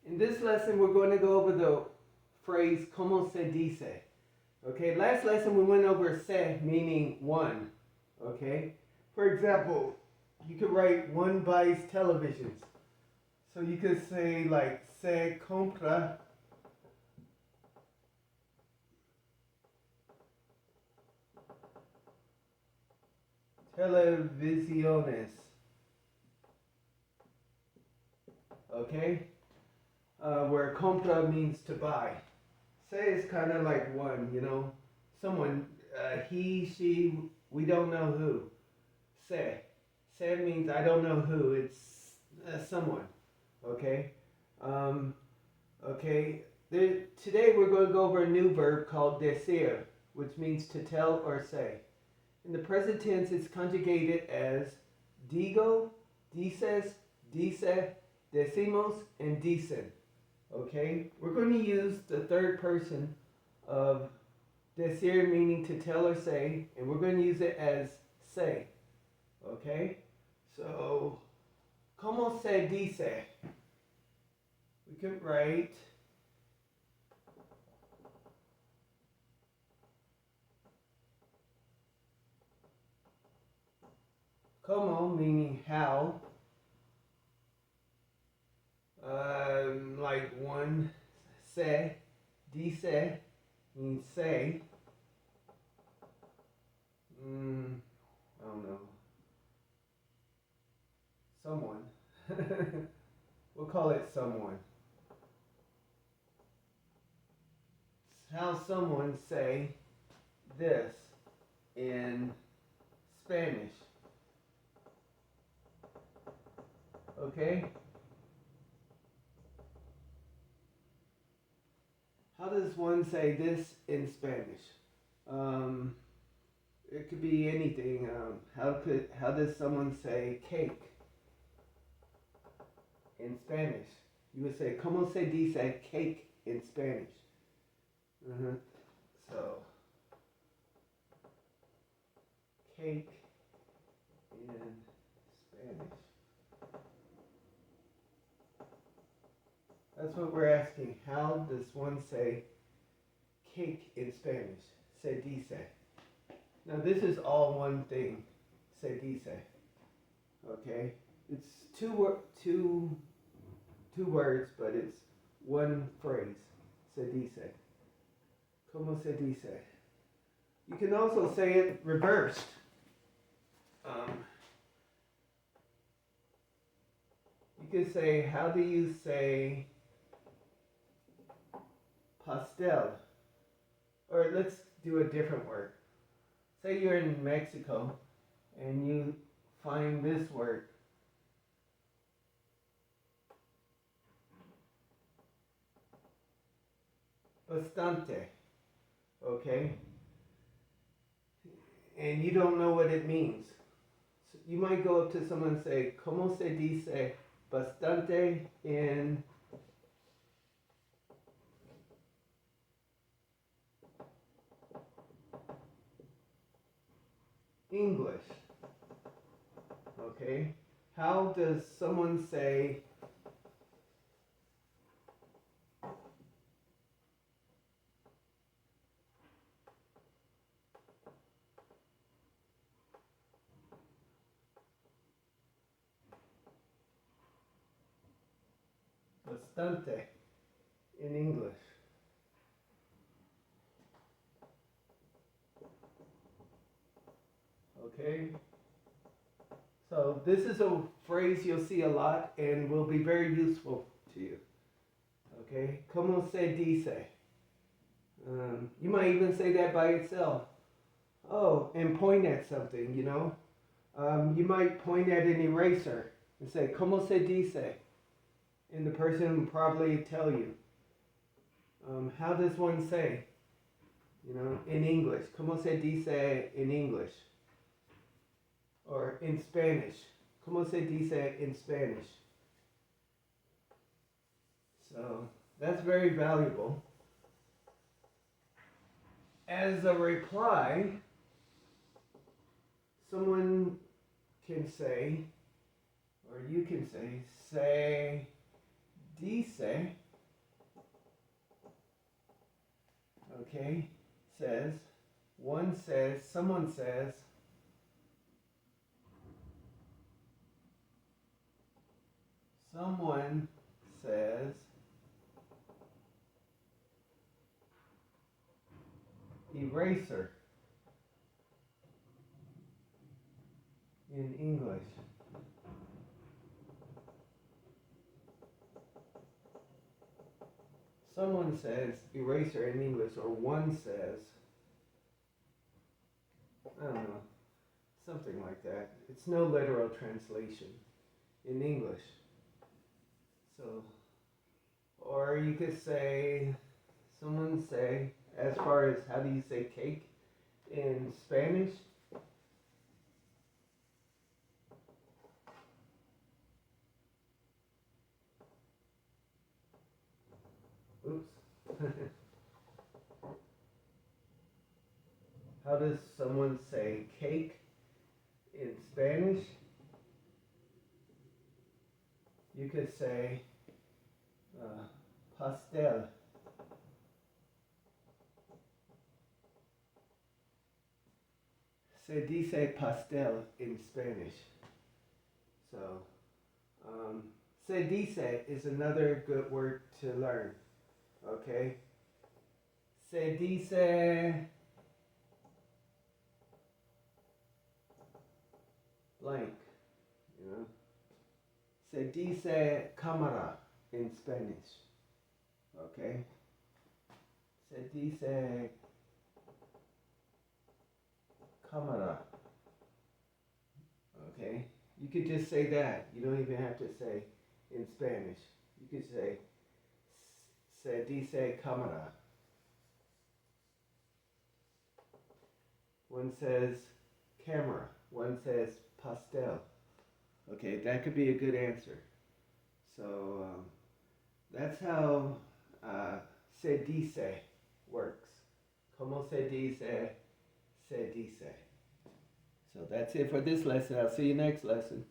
In this lesson, we're going to go over the phrase como se dice. Okay, last lesson we went over se, meaning one. Okay, for example, you could write one buys televisions. So you could say like se compra televisiones. Okay, where compra means to buy. Se is kind of like one, you know, someone, he, she, we don't know who. Se. Se means I don't know who. It's someone. Okay. Um, okay. Today we're going to go over a new verb called decir, which means to tell or say. In the present tense, it's conjugated as digo, dices, dice, decimos, and dicen. Okay? We're going to use the third person of decir, meaning to tell or say, and we're going to use it as say. Okay? So, como se dice? We could write como, meaning how, like one, se, dice, means say. I don't know. Someone. We'll call it someone. How someone say this in Spanish. Okay? How does one say this in Spanish? It could be anything. How does someone say cake in Spanish? You would say, ¿Cómo se dice cake in Spanish? So, cake in Spanish. That's what we're asking. How does one say cake in Spanish? Se dice. Now this is all one thing. Se dice. Okay? It's two words, but it's one phrase. Se dice. Como se dice. You can also say it reversed. You could say, how do you say pastel? Or let's do a different word. Say you're in Mexico and you find this word. Bastante. Okay? And you don't know what it means. So you might go up to someone and say, ¿Cómo se dice bastante in English? Okay? How does someone say bastante in English? Okay? So this is a phrase you'll see a lot and will be very useful to you. Okay? Como se dice? You might even say that by itself. Oh, and point at something, you know? You might point at an eraser and say, ¿Cómo se dice? And the person will probably tell you. How does one say? You know, in English. ¿Cómo se dice in English? Or in Spanish. ¿Cómo se dice in Spanish? So, that's very valuable. As a reply, someone can say, or you can say dice, okay, says, someone says, eraser in English. Someone says eraser in English, or one says, I don't know, something like that. It's no literal translation in English. So, or you could say, someone say, as far as how do you say cake in Spanish? Oops. How does someone say cake in Spanish? You could say pastel. Se dice pastel in Spanish. So, se dice is another good word to learn. Okay? Se dice blank, you know? Se dice cámara in Spanish. Okay? Se dice cámara. Okay? You could just say that. You don't even have to say in Spanish. You could say se dice cámara. One says camera. One says pastel. Okay, that could be a good answer. So that's how se dice works. Como se dice, se dice. So that's it for this lesson. I'll see you next lesson.